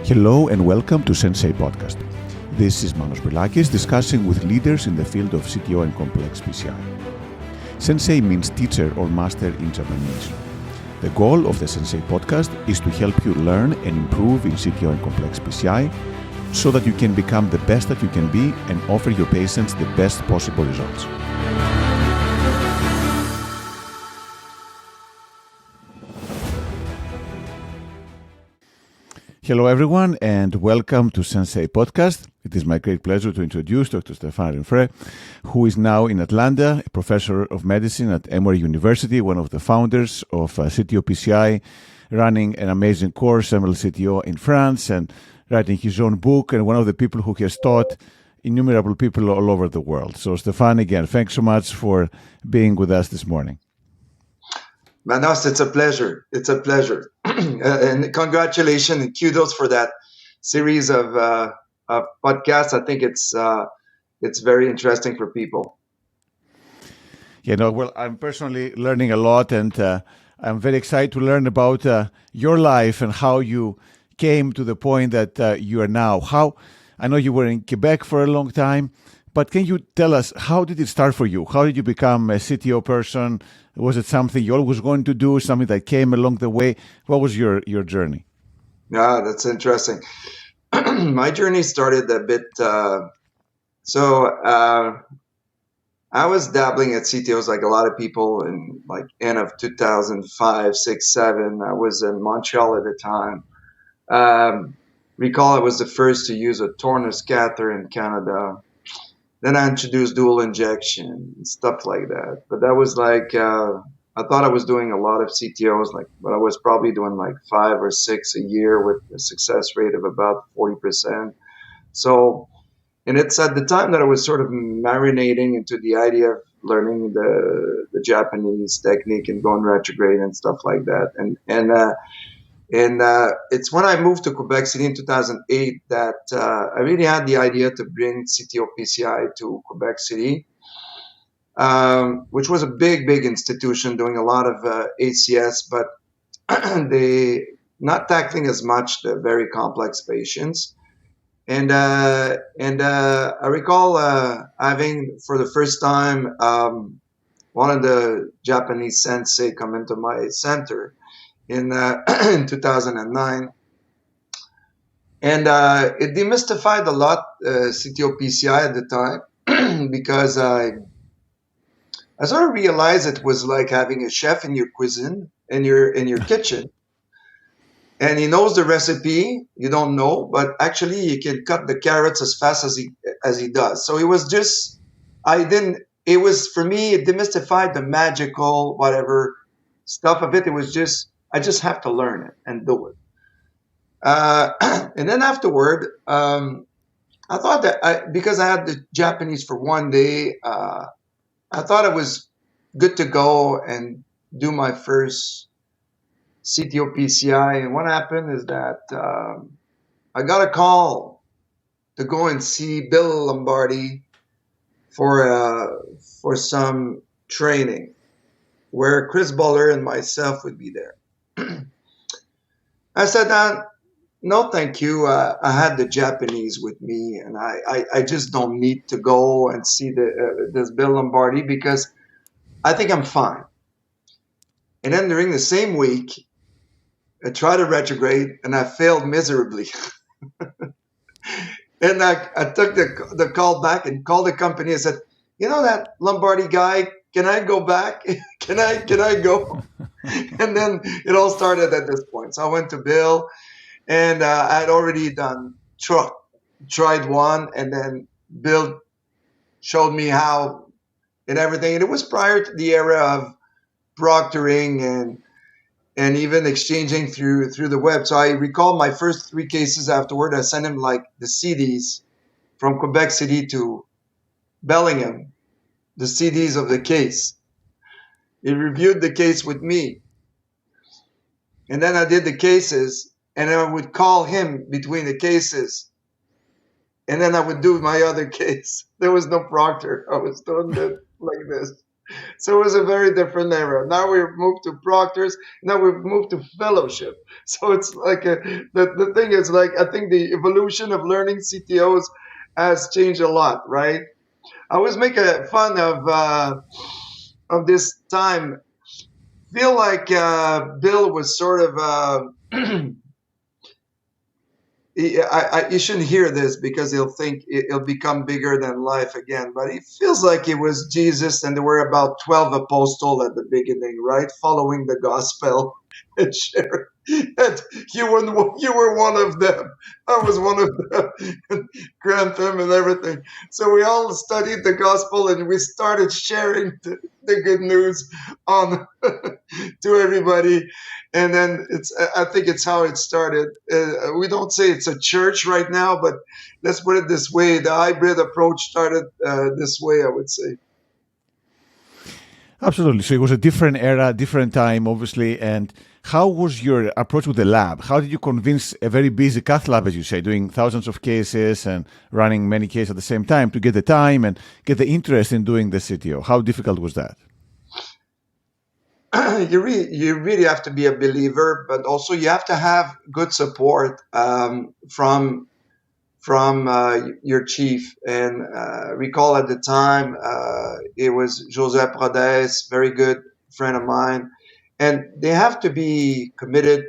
Hello and welcome to Sensei podcast. This is Manos Brilakis discussing with leaders in the field of CTO and complex PCI. Sensei means teacher or master in Japanese. The goal of the Sensei podcast is to help you learn and improve in CTO and complex PCI so that you can become the best that you can be and offer your patients the best possible results. Hello everyone and welcome to Sensei Podcast. It is my great pleasure to introduce Dr. Stephane Rinfret, who is now in Atlanta, a professor of medicine at Emory University, one of the founders of CTO PCI, running an amazing course, ML-CTO in France, and writing his own book, and one of the people who has taught innumerable people all over the world. So Stephane, again, thanks so much for being with us this morning. Manos, it's a pleasure. It's a pleasure. And congratulations and kudos for that series of podcasts. I think it's very interesting for people. Well, I'm personally learning a lot, and I'm very excited to learn about your life and how you came to the point that you are now. I know you were in Quebec for a long time, but can you tell us, how did it start for you? How did you become a CTO person? Was it something you always going to do, something that came along the way? What was your journey? Yeah, that's interesting. My journey started a bit. I was dabbling at CTOs like a lot of people in like end of 2005, 6, 7. I was in Montreal at the time. Recall I was the first to use a tornus cath in Canada. Then I introduced dual injection and stuff like that. But that was like, I thought I was doing a lot of CTOs, but I was probably doing like 5 or 6 a year with a success rate of about 40%. So, and it's at the time that I was sort of marinating into the idea of learning the Japanese technique and going retrograde and stuff like that. And it's when I moved to Quebec City in 2008 that I really had the idea to bring CTO PCI to Quebec City, which was a big institution doing a lot of ACS, but they not tackling as much the very complex patients. And I recall having for the first time one of the Japanese sensei come into my center in 2009, and it demystified a lot CTO PCI at the time because I sort of realized it was like having a chef in your cuisine, in your kitchen, and he knows the recipe. You don't know, but actually he can cut the carrots as fast as he does. So it was just It was for me. It demystified the magical whatever stuff of it. It was just. I just have to learn it and do it. And then afterward, I thought that because I had the Japanese for one day, I thought it was good to go and do my first CTO PCI. And what happened is that I got a call to go and see Bill Lombardi for some training where Chris Buller and myself would be there. I said, no, thank you. I had the Japanese with me, and I just don't need to go and see this Bill Lombardi because I think I'm fine. And then during the same week, I tried to retrograde, and I failed miserably. And I took the call back and called the company and said, you know that Lombardi guy, can I go back? Can I go? And then it all started at this point. So I went to Bill, and I had already tried one, and then Bill showed me how and everything. And it was prior to the era of proctoring and even exchanging through the web. So I recall my first 3 cases afterward. I sent him like the CDs from Quebec City to Bellingham, the CDs of the case. He reviewed the case with me. And then I did the cases, and I would call him between the cases. And then I would do my other case. There was no proctor. I was doing it like this. So it was a very different era. Now we've moved to proctors. Now we've moved to fellowship. So it's like the thing is like I think the evolution of learning CTOs has changed a lot, right? I always make a fun of this time. Feel like Bill was sort of you shouldn't hear this because he'll think it'll become bigger than life again. But it feels like it was Jesus, and there were about 12 apostles at the beginning, right? Following the gospel and sharing. And you were one of them. I was one of them. And Grantham and everything. So we all studied the gospel and we started sharing the good news on to everybody, and then I think it's how it started. We don't say it's a church right now, but let's put it this way: the hybrid approach started this way, I would say. Absolutely. So it was a different era, different time, obviously. And how was your approach with the lab? How did you convince a very busy cath lab, as you say, doing thousands of cases and running many cases at the same time, to get the time and get the interest in doing the CTO? How difficult was that? You really have to be a believer, but also you have to have good support from your chief. And recall at the time, it was Joseph Rodez, very good friend of mine, and they have to be committed.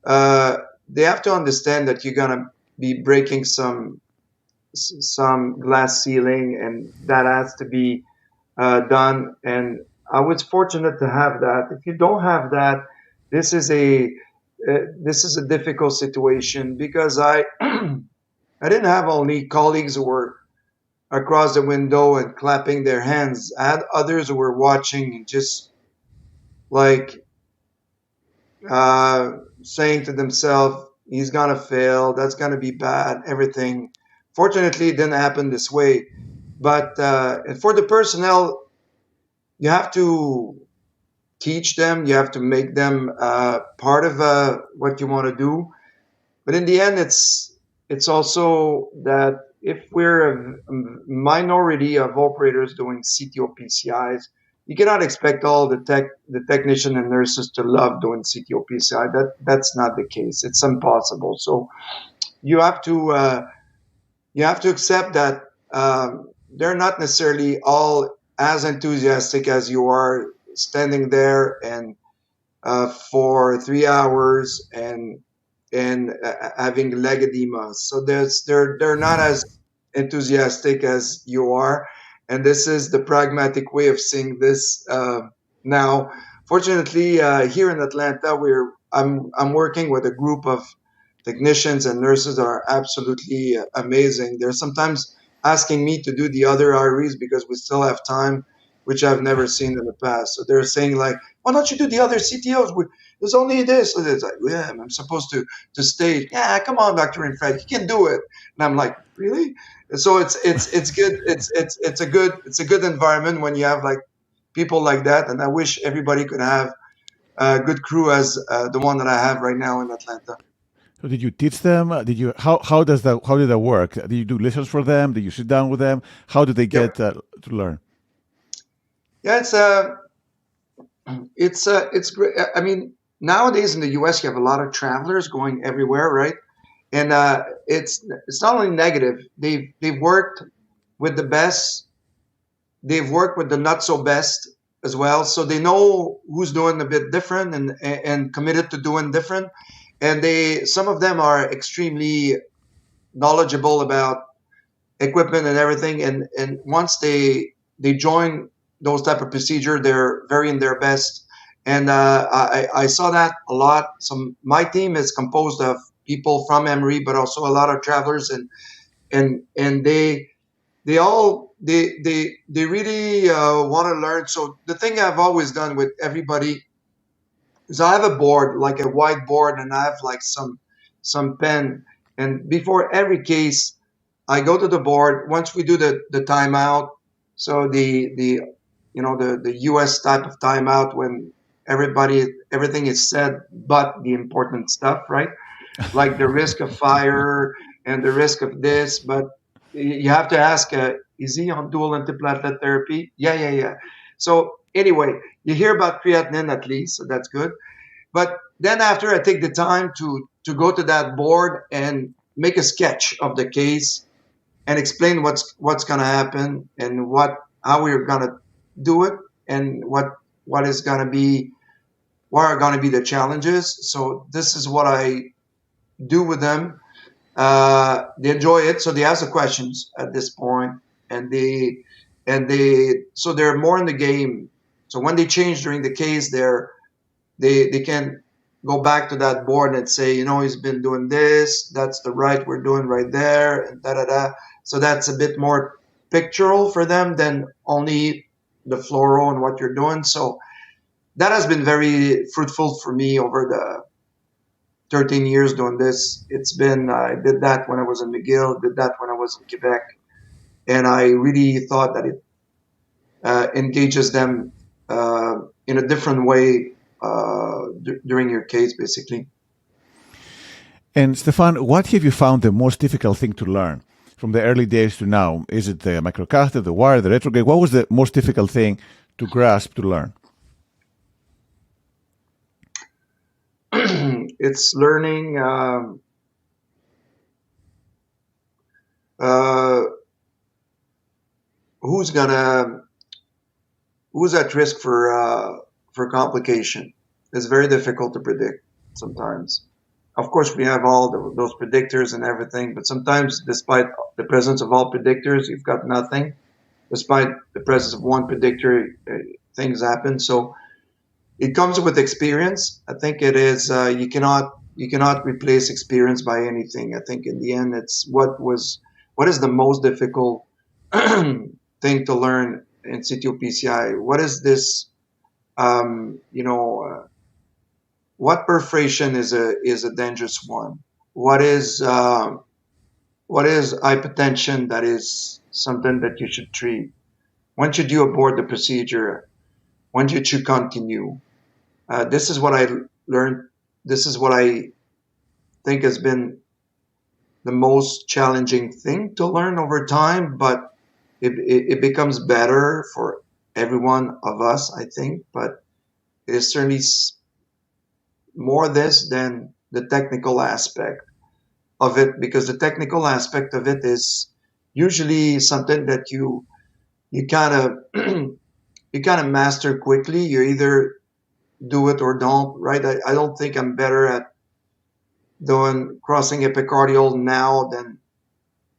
They have to understand that you're gonna be breaking some glass ceiling, and that has to be done. And I was fortunate to have that. If you don't have that, this is a difficult situation because I I didn't have only colleagues who were across the window and clapping their hands. I had others who were watching and just like saying to themselves, "He's gonna fail. That's gonna be bad. Everything." Fortunately, it didn't happen this way. But for the personnel, you have to teach them. You have to make them part of what you want to do. But in the end, it's also that if we're a minority of operators doing CTO PCIs, you cannot expect all the technician and nurses to love doing CTO PCI. That's not the case. It's impossible. So you have to accept that they're not necessarily all as enthusiastic as you are standing there and for 3 hours and having leg edema. So they're not as enthusiastic as you are, and this is the pragmatic way of seeing this now. Fortunately, here in Atlanta, I'm working with a group of technicians and nurses that are absolutely amazing. They're sometimes asking me to do the other REs because we still have time, which I've never seen in the past. So they're saying like, why don't you do the other CTOs? There's only this. So it's like, yeah, I'm supposed to stay. Yeah, come on, Dr. Rinfret, you can do it. And I'm like, really? And so it's good. It's a good environment when you have like people like that. And I wish everybody could have a good crew as the one that I have right now in Atlanta. So did you teach them? Did you how did that work? Did you do lessons for them? Did you sit down with them? How did they get to learn? Yeah, it's great. I mean, nowadays in the U.S., you have a lot of travelers going everywhere, right? And it's not only negative. They've worked with the best. They've worked with the not so best as well, so they know who's doing a bit different and committed to doing different. And some of them are extremely knowledgeable about equipment and everything. And once they join those type of procedure, they're very in their best. And I saw that a lot. So my team is composed of people from Emory, but also a lot of travelers, and they all they really want to learn. So the thing I've always done with everybody is I have a board, like a whiteboard, and I have like some pen. And before every case, I go to the board. Once we do the timeout, so the US type of timeout when everything is said but the important stuff, right? Like the risk of fire and the risk of this, but you have to ask, is he on dual antiplatelet therapy? Yeah. So anyway, you hear about creatinine at least, so that's good. But then after I take the time to go to that board and make a sketch of the case and explain what's going to happen and how we're going to do it and what is going to be what are going to be the challenges. So this is what I do with them. They enjoy it, so they ask the questions at this point, and so they're more in the game. So when they change during the case, they can go back to that board and say, he's been doing this. That's the right we're doing right there, and da da da. So that's a bit more pictorial for them than only the fluoro and what you're doing. So that has been very fruitful for me over the 13 years doing this. I did that when I was in McGill, did that when I was in Quebec, and I really thought that it engages them in a different way during your case, basically. And Stephane, what have you found the most difficult thing to learn from the early days to now? Is it the microcatheter, the wire, the retrograde? What was the most difficult thing to grasp, to learn? It's learning who's at risk for complication. It's very difficult to predict sometimes. Of course, we have all those predictors and everything, but sometimes, despite the presence of all predictors, you've got nothing. Despite the presence of one predictor, things happen. So it comes with experience. I think it is. You cannot replace experience by anything. I think in the end, it's what is the most difficult thing to learn in CTO-PCI. What is this? What perforation is a dangerous one? What is hypertension that is something that you should treat? When should you abort the procedure? When should you continue? This is what I learned. This is what I think has been the most challenging thing to learn over time, but it becomes better for every one of us, I think. But it is certainly more this than the technical aspect of it, because the technical aspect of it is usually something that you kind of master quickly. You either do it or don't, right? I don't think I'm better at doing crossing epicardial now than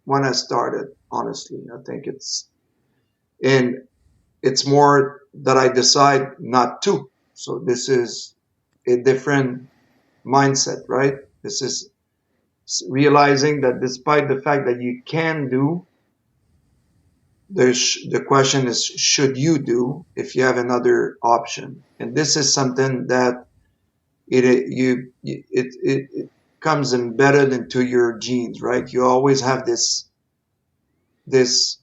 when I started, honestly. I think it's more that I decide not to. So this is a different mindset, right? This is realizing that despite the fact that you can do, the question is, should you do if you have another option? And this is something that it comes embedded into your genes, right? You always have this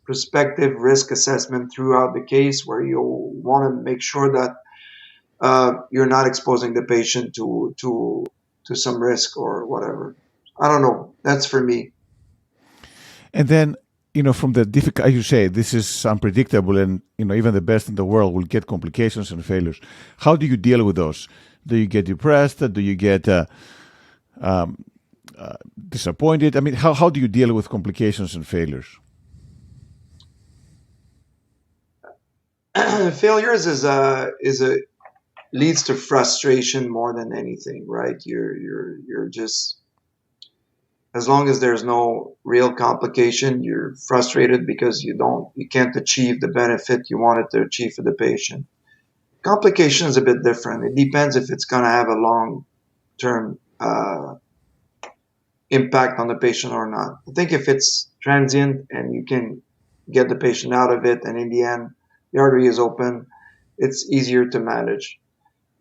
prospective risk assessment throughout the case where you want to make sure that you're not exposing the patient to some risk or whatever. I don't know. That's for me. And then, from the difficult, as you say, this is unpredictable, and even the best in the world will get complications and failures. How do you deal with those? Do you get depressed? Do you get disappointed? I mean, how do you deal with complications and failures? Failures leads to frustration more than anything, right? You're just, as long as there's no real complication, you're frustrated because you can't achieve the benefit you wanted to achieve for the patient. Complication is a bit different. It depends if it's going to have a long-term impact on the patient or not. I think if it's transient and you can get the patient out of it, and in the end the artery is open, it's easier to manage.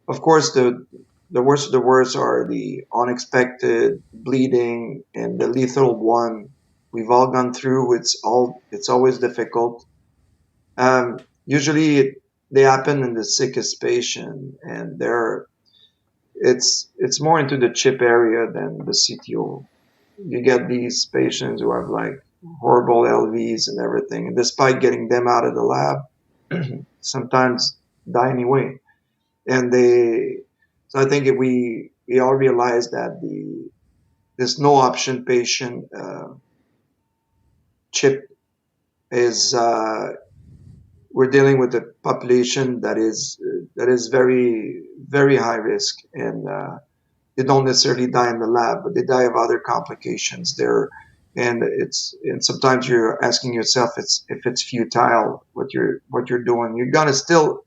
Of course, the worst of the worst are the unexpected bleeding and the lethal one. We've all gone through. It's always difficult. Usually they happen in the sickest patient, and it's more into the chip area than the CTO. You get these patients who have like horrible LVs and everything, and despite getting them out of the lab, sometimes die anyway. And so I think if we all realize that this no option patient chip is we're dealing with a population that is very very high risk, and they don't necessarily die in the lab, but they die of other complications. And sometimes you're asking yourself if it's futile what you're doing. You're gonna still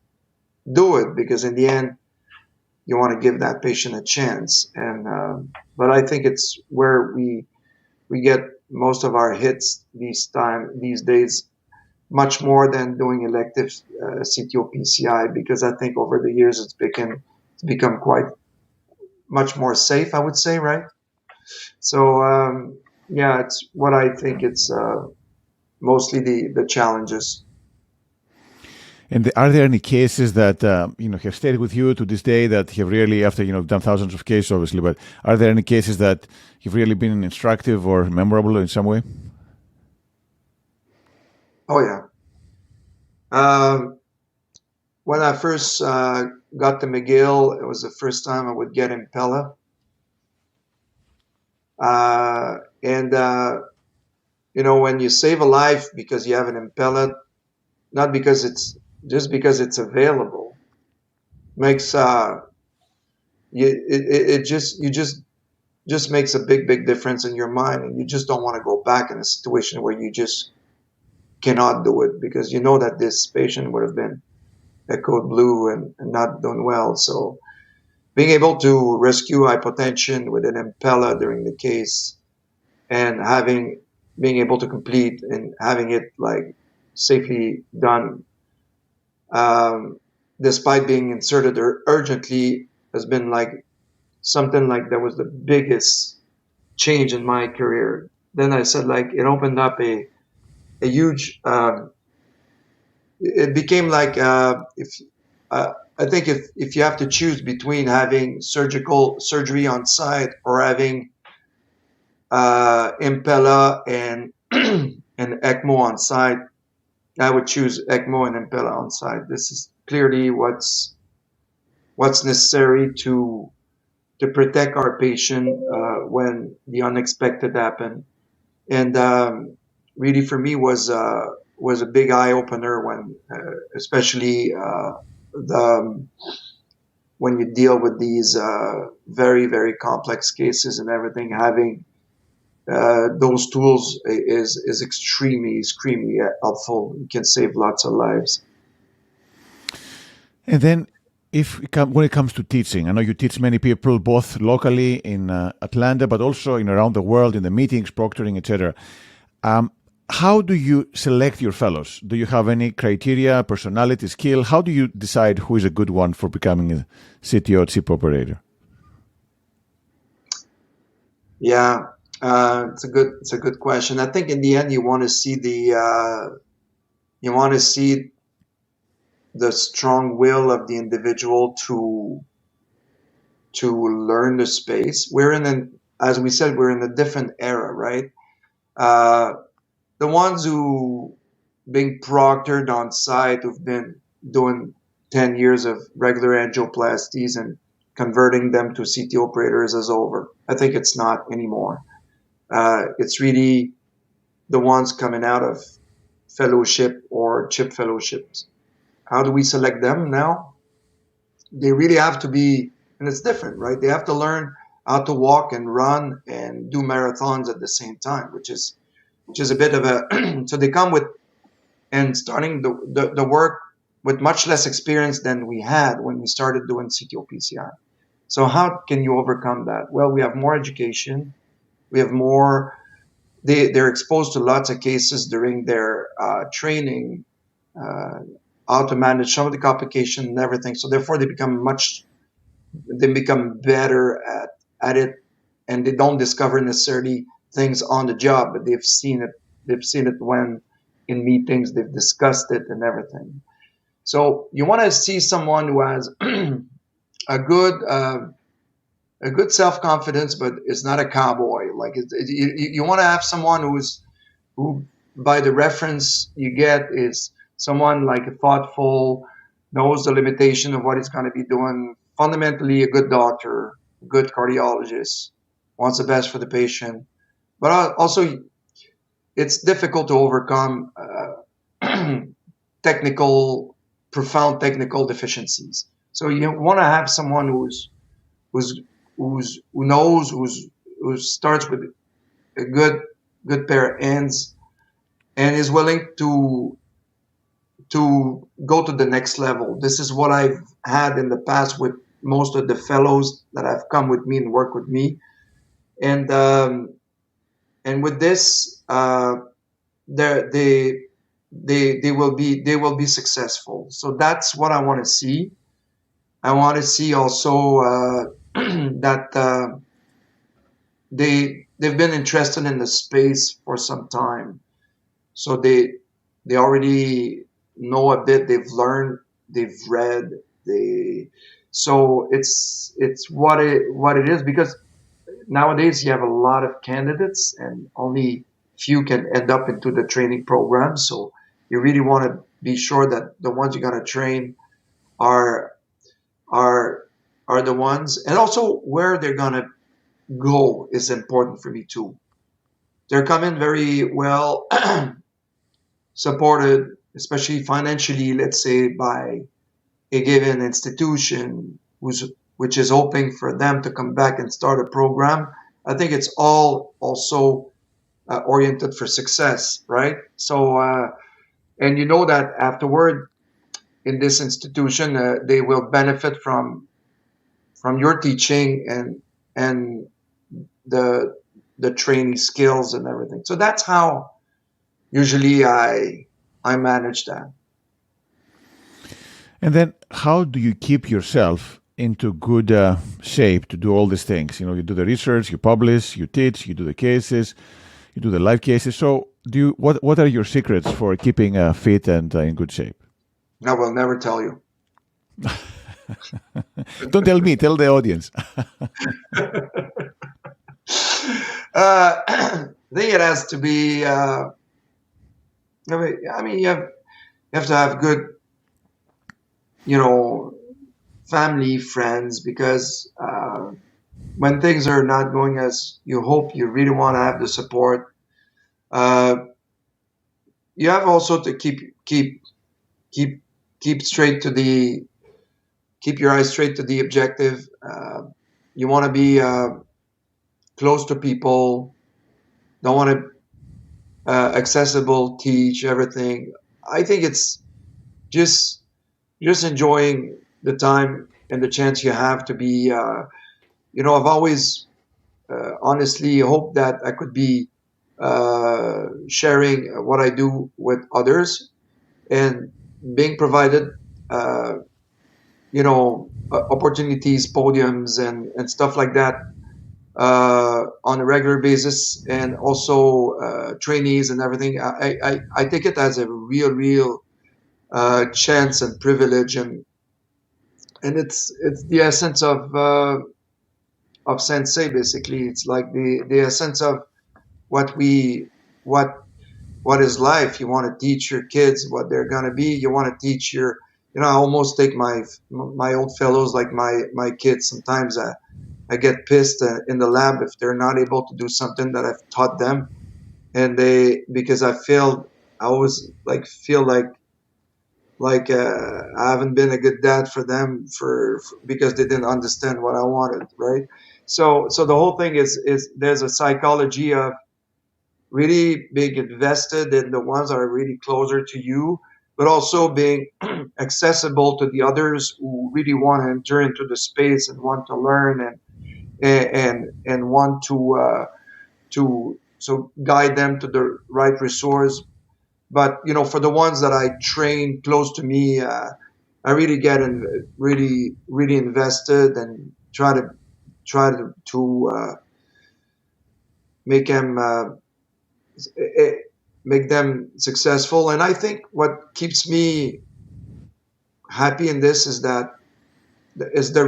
do it because in the end you want to give that patient a chance. And but I think it's where we get most of our hits these days, much more than doing elective CTO PCI, because I think over the years it's become quite much more safe, I would say, right? So yeah, it's what I think it's mostly the challenges. And are there any cases that have stayed with you to this day that have really, after done thousands of cases, obviously, but are there any cases that have really been instructive or memorable in some way? Oh yeah. When I first got to McGill, it was the first time I would get Impella, and when you save a life because you have an Impella, not because it's just because it's available, makes it just makes a big difference in your mind, and you just don't want to go back in a situation where you just cannot do it because you know that this patient would have been echoed blue and not done well. So being able to rescue hypotension with an Impella during the case and being able to complete and having it like safely done, despite being inserted urgently, has been like something like that was the biggest change in my career. Then I said like it opened up a huge. It became like if I think if you have to choose between having surgery on site or having Impella and and ECMO on site, I would choose ECMO and Impella on site. This is clearly what's necessary to protect our patient when the unexpected happened. And really, for me, was a big eye opener when, especially when you deal with these very very complex cases and everything. Having those tools is extremely helpful. You can save lots of lives. And then, when it comes to teaching, I know you teach many people both locally in Atlanta, but also around the world in the meetings, proctoring, etc. How do you select your fellows? Do you have any criteria, personality, skill? How do you decide who is a good one for becoming a CTO, chip operator? Yeah, it's a good question. I think in the end you want to see the strong will of the individual to learn the space. As we said, we're in a different era, right? The ones who being proctored on site, who've been doing 10 years of regular angioplasties and converting them to CT operators is over. I think it's not anymore. It's really the ones coming out of fellowship or chip fellowships. How do we select them now? They really have to be, and it's different, right? They have to learn how to walk and run and do marathons at the same time, which is a bit of a, so they come with, and starting the work with much less experience than we had when we started doing CTO PCI. So how can you overcome that? Well, we have more education. We have more, they're exposed to lots of cases during their training, how to manage some of the complications and everything. So therefore they become better at it, and they don't discover necessarily things on the job, but they've seen it when in meetings, they've discussed it and everything. So you want to see someone who has a good self-confidence, but is not a cowboy. Like you want to have someone who by the reference you get is someone like thoughtful, knows the limitation of what he's going to be doing. Fundamentally, a good doctor, a good cardiologist, wants the best for the patient. But also, it's difficult to overcome technical, profound technical deficiencies. So you want to have someone who's who knows who starts with a good pair of hands and is willing to go to the next level. This is what I've had in the past with most of the fellows that have come with me and work with me, and with this, they they will be successful. So that's what I want to see. I want to see also that they've been interested in the space for some time, so they already know a bit. They've learned, they've read, they so it's what it is, because nowadays you have a lot of candidates and only few can end up into the training program. So you really want to be sure that the ones you're going to train are are are the ones, and also where they're going to go is important for me too. They're coming very well supported, especially financially, let's say, by a given institution which is hoping for them to come back and start a program. I think it's all also oriented for success, right? So, and you know that afterward in this institution, they will benefit from your teaching and the training skills and everything. So that's how usually I manage that. And then, how do you keep yourself into good shape to do all these things? You do the research, you publish, you teach, you do the cases, you do the live cases. So, what are your secrets for keeping fit and in good shape? I will never tell you. Don't tell me, tell the audience. I think it has to be. I mean, you have to have good, family, friends, because when things are not going as you hope, you really want to have the support. Uh, you have also to keep keep straight to the keep your eyes straight to the objective. You want to be close to people. Don't want to accessible, teach everything. I think it's just enjoying the time and the chance you have to be. I've always honestly hoped that I could be sharing what I do with others and being provided, opportunities, podiums, and stuff like that on a regular basis, and also trainees and everything. I take it as a real chance and privilege, and it's the essence of Sensei. Basically, it's like the essence of what we what is life. You want to teach your kids what they're gonna be. You want to teach your I almost take my old fellows like my kids. Sometimes I get pissed in the lab if they're not able to do something that I've taught them, and because I always feel like I haven't been a good dad for them because they didn't understand what I wanted, right? So the whole thing is there's a psychology of really being invested in the ones that are really closer to you, but also being accessible to the others who really want to enter into the space and want to learn and want to so guide them to the right resource. But for the ones that I train close to me, I really get really invested and try to make them make them successful. And I think what keeps me happy in this is the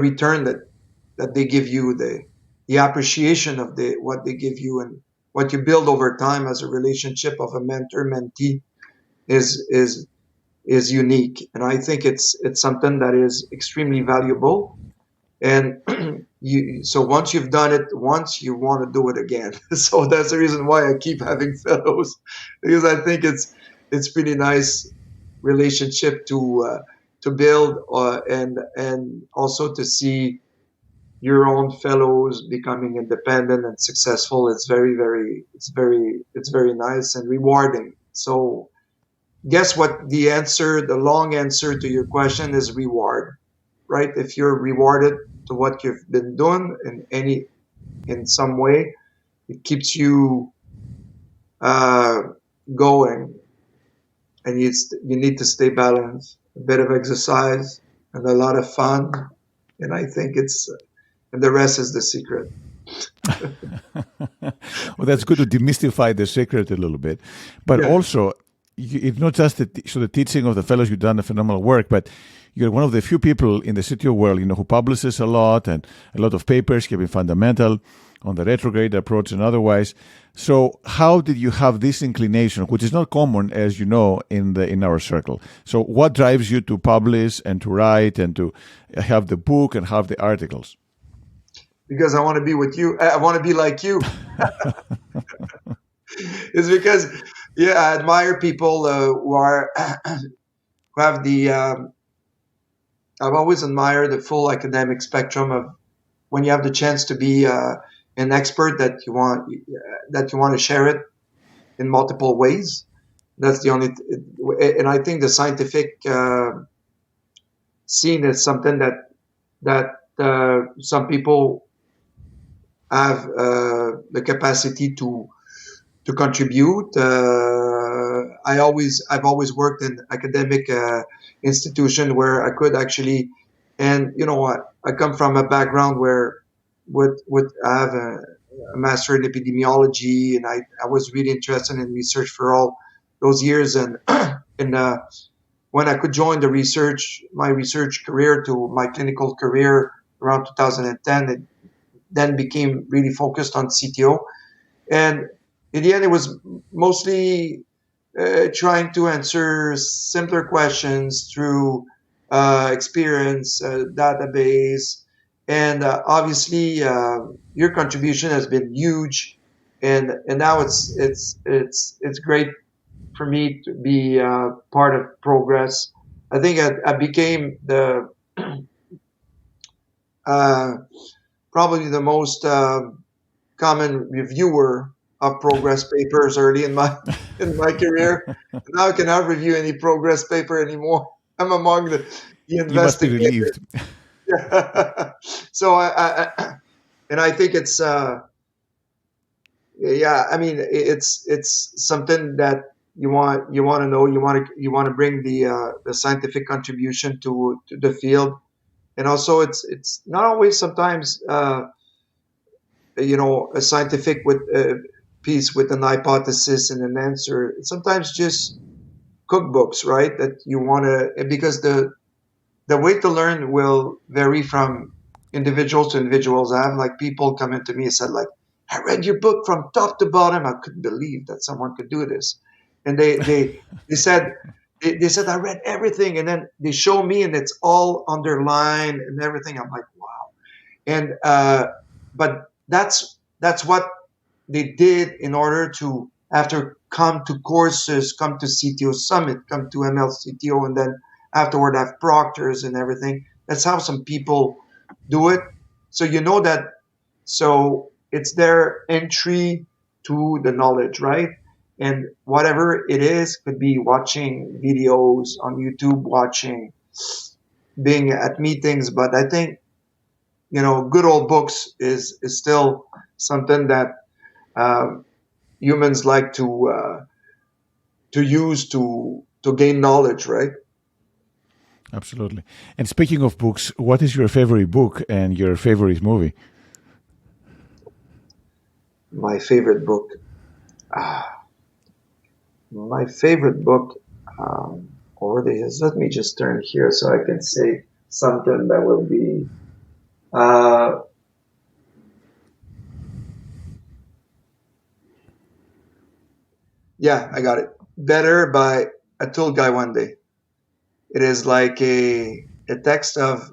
return that they give you, the appreciation of what they give you, and what you build over time as a relationship of a mentor mentee is is unique, and I think it's something that is extremely valuable. And so once you've done it once, you want to do it again. So that's the reason why I keep having fellows, because I think it's pretty nice relationship to build, and also to see your own fellows becoming independent and successful. It's very nice and rewarding. So guess what? The long answer to your question is reward, right? If you're rewarded to what you've been doing in some way, it keeps you uh, going, and you need to stay balanced. A bit of exercise and a lot of fun, and I think and the rest is the secret. Well, that's good to demystify the secret a little bit. But Yeah. also, it's not just the teaching of the fellows, you've done a phenomenal work, but you're one of the few people in the CTO world, who publishes a lot and a lot of papers have been fundamental on the retrograde approach and otherwise. So how did you have this inclination, which is not common, as you know, in our circle? So what drives you to publish and to write and to have the book and have the articles? Because I want to be with you. I want to be like you. It's because, yeah, I admire people who have the. I've always admired the full academic spectrum of when you have the chance to be an expert that you want to share it in multiple ways. That's the only, and I think the scientific scene is something that some people have the capacity to contribute. I've always worked in academic institution where I could actually, and you know what, I come from a background where I have a master in epidemiology, and I was really interested in research for all those years, and and when I could join my research career to my clinical career around 2010, it then became really focused on CTO. And in the end, it was mostly trying to answer simpler questions through experience, database, and obviously your contribution has been huge, and now it's great for me to be part of progress. I think I became the uh, probably the most common reviewer of progress papers early in my career. Now I cannot review any progress paper anymore. I'm among the You must be investigators. relieved. So and I think it's yeah. I mean, it's something that you want to know. You want to bring the scientific contribution to the field, and also it's not always sometimes. A scientific with piece with an hypothesis and an answer. Sometimes just cookbooks, right? That you want to, because the way to learn will vary from individuals to individuals. I have like people come into me and said like, I read your book from top to bottom. I couldn't believe that someone could do this, and they said. They said I read everything, and then they show me, and it's all underlined and everything. I'm like, wow. And but that's what they did in order to, after, come to courses, come to CTO Summit, come to MLCTO, and then afterward have proctors and everything. That's how some people do it. So you know that. So it's their entry to the knowledge, right? And whatever it is, could be watching videos on YouTube, watching, being at meetings. But I think good old books is still something that um, humans like to use to gain knowledge, right? Absolutely. And speaking of books, what is your favorite book and your favorite movie? My favorite book. Ah, my favorite book already is. Let me just turn here so I can say something that will be. Uh, yeah, I got it. Better by Atul Gaiwande. It is like a text of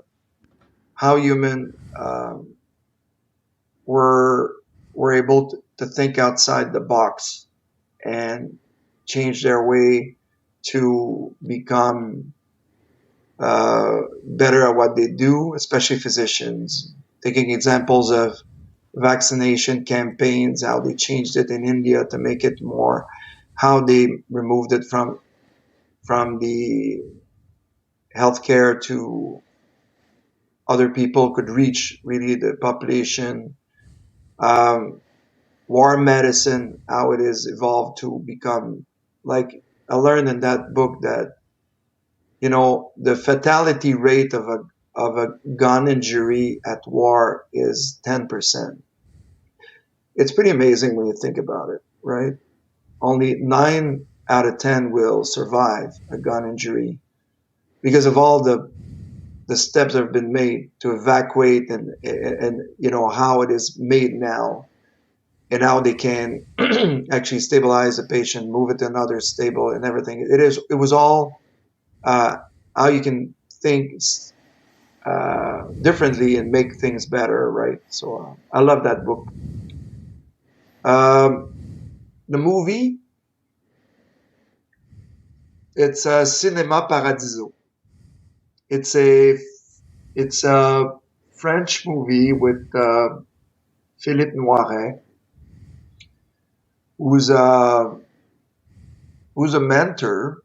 how human were were able to think outside the box and change their way to become better at what they do, especially physicians. Taking examples of vaccination campaigns, how they changed it in India to make it more, how they removed it from the healthcare to other people could reach really the population. Um, War medicine, how it is evolved to become like I learned in that book that the fatality rate of a gun injury at war is 10%. It's pretty amazing when you think about it, right? Only 9 out of 10 will survive a gun injury because of all the steps that have been made to evacuate and how it is made now and how they can actually stabilize the patient, move it to another stable and everything. It was all how you can think differently and make things better, right? So I love that book. Um, the movie, it's Cinema Paradiso. It's a it's a French movie with Philippe Noiret, who's a who's a mentor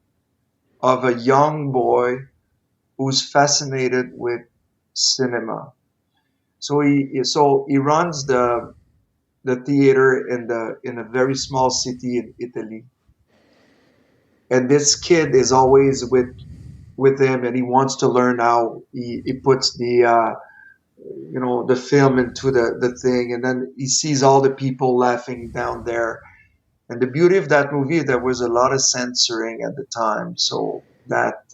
of a young boy who's fascinated with cinema. So he runs the theater in a very small city in Italy, and this kid is always with him, and he wants to learn how he puts the film into the thing, and then he sees all the people laughing down there. And the beauty of that movie, there was a lot of censoring at the time, so that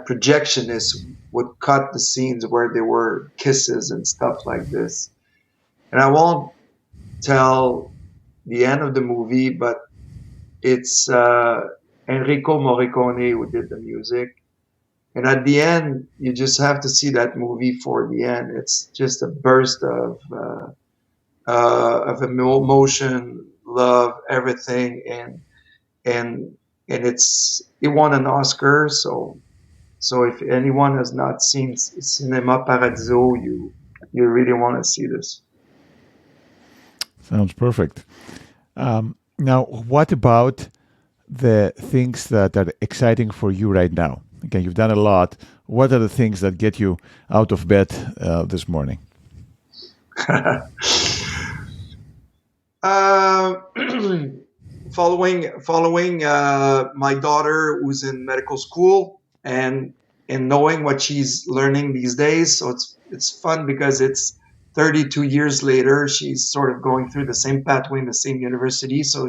projectionist would cut the scenes where there were kisses and stuff like this. And I won't tell the end of the movie, but it's Enrico Morricone who did the music. And at the end, you just have to see that movie for the end. It's just a burst of emotion, love, everything, and it won an Oscar. So if anyone has not seen Cinema Paradiso, you really want to see this. Sounds perfect. Now, what about the things that are exciting for you right now? Okay, you've done a lot. What are the things that get you out of bed this morning? uh, following my daughter who's in medical school and knowing what she's learning these days. So it's fun because it's 32 years later. She's sort of going through the same pathway in the same university. So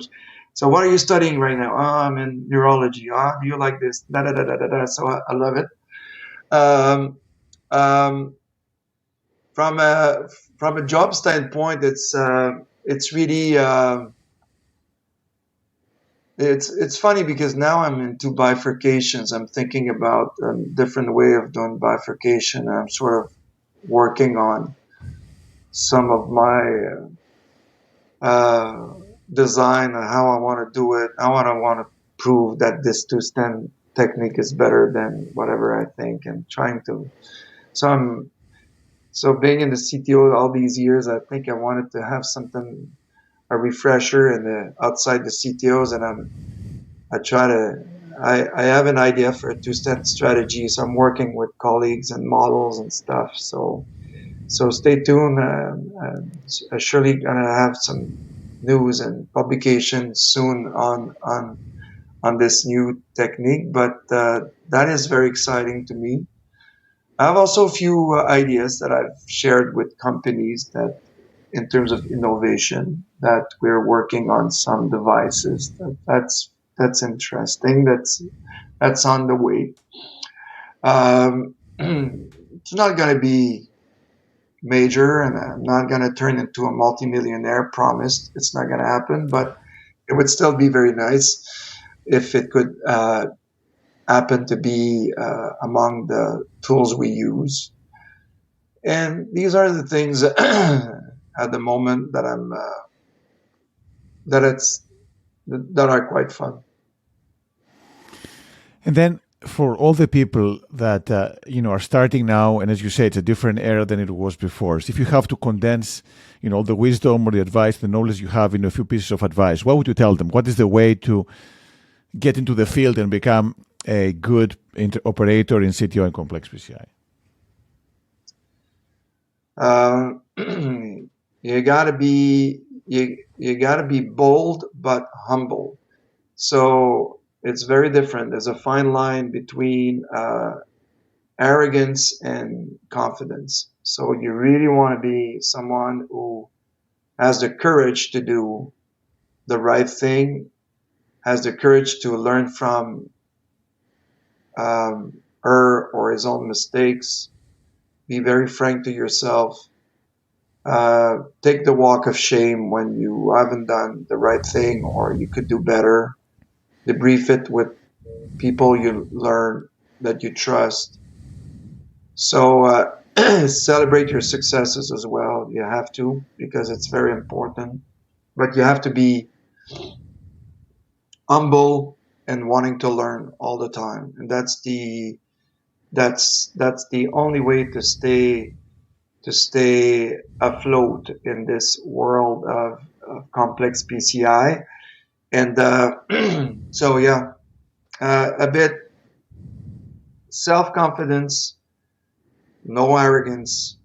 what are you studying right now? Oh, I'm in neurology. Oh, do you like this? Da da da da da da. So I love it. Um, um, from a job standpoint, it's really. It's funny because now I'm into bifurcations. I'm thinking about a different way of doing bifurcation. I'm sort of working on some of my design and how I want to do it. How I want to prove that this two-stand technique is better than whatever I think, and trying to. So I'm so being in the CTO all these years, I think I wanted to have something a refresher in the outside the CTOs, and I try to. I have an idea for a two-step strategy, so I'm working with colleagues and models and stuff. So stay tuned. I'm surely gonna have some news and publication soon on this new technique. But that is very exciting to me. I have also a few ideas that I've shared with companies that in terms of innovation that we're working on some devices. That's interesting. That's on the way. It's not going to be major, and I'm not going to turn into a multimillionaire. Promised, it's not going to happen, but it would still be very nice if it could happen to be among the tools we use. And these are the things at the moment that that are quite fun. And then for all the people that are starting now, and as you say, it's a different era than it was before. So if you have to condense, all the wisdom or the advice, the knowledge you have in a few pieces of advice, what would you tell them? What is the way to get into the field and become a good operator in CTO and complex PCI? You gotta be bold but humble. So it's very different. There's a fine line between arrogance and confidence. So you really want to be someone who has the courage to do the right thing, has the courage to learn from her or his own mistakes, be very frank to yourself, take the walk of shame when you haven't done the right thing or you could do better, debrief it with people you learn that you trust. So celebrate your successes as well. You have to, because it's very important, but you have to be humble and wanting to learn all the time. And that's the only way to stay afloat in this world of complex PCI. And so yeah, a bit self-confidence, no arrogance.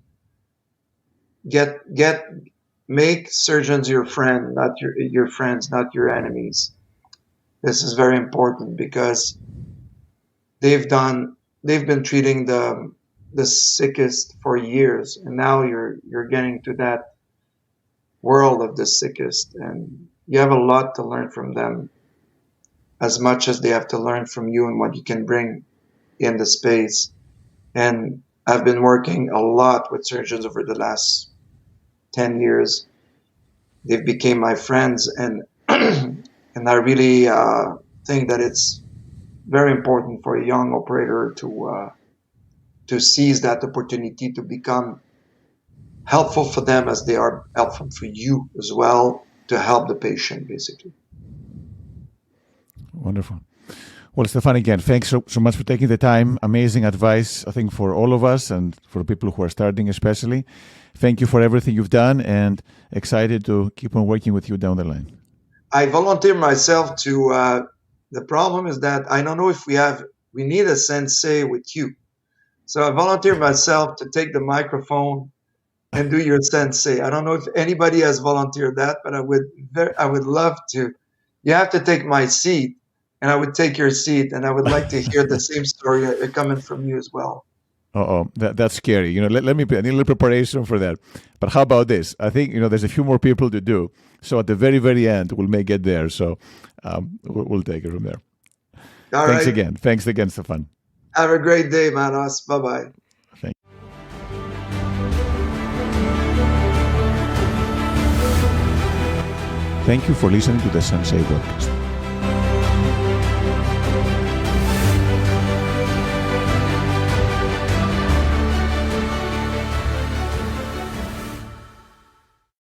Make surgeons your friend, not your friends, not your enemies. This is very important because they've been treating the sickest for years, and now you're getting to that world of the sickest, and you have a lot to learn from them, as much as they have to learn from you and what you can bring in the space. And I've been working a lot with surgeons over the last 10 years. They've become my friends, and and I really think that it's very important for a young operator to seize that opportunity to become helpful for them as they are helpful for you as well, to help the patient, basically. Wonderful. Well, Stephane, again, thanks so much for taking the time. Amazing advice, I think, for all of us and for people who are starting especially. Thank you for everything you've done, and excited to keep on working with you down the line. I volunteer myself to, the problem is that I don't know if we need a sensei with you. So I volunteer myself to take the microphone and do your sensei. I don't know if anybody has volunteered that, but I would love to. You have to take my seat, and I would take your seat, and I would like to hear the same story coming from you as well. That's scary. Let me put a little preparation for that. But how about this? I think, there's a few more people to do. So at the very, very end, we may get there. So we'll take it from there. Thanks again. Thanks again, Stephane. Have a great day, Manos. Bye-bye. Thank you for listening to the Sensei podcast.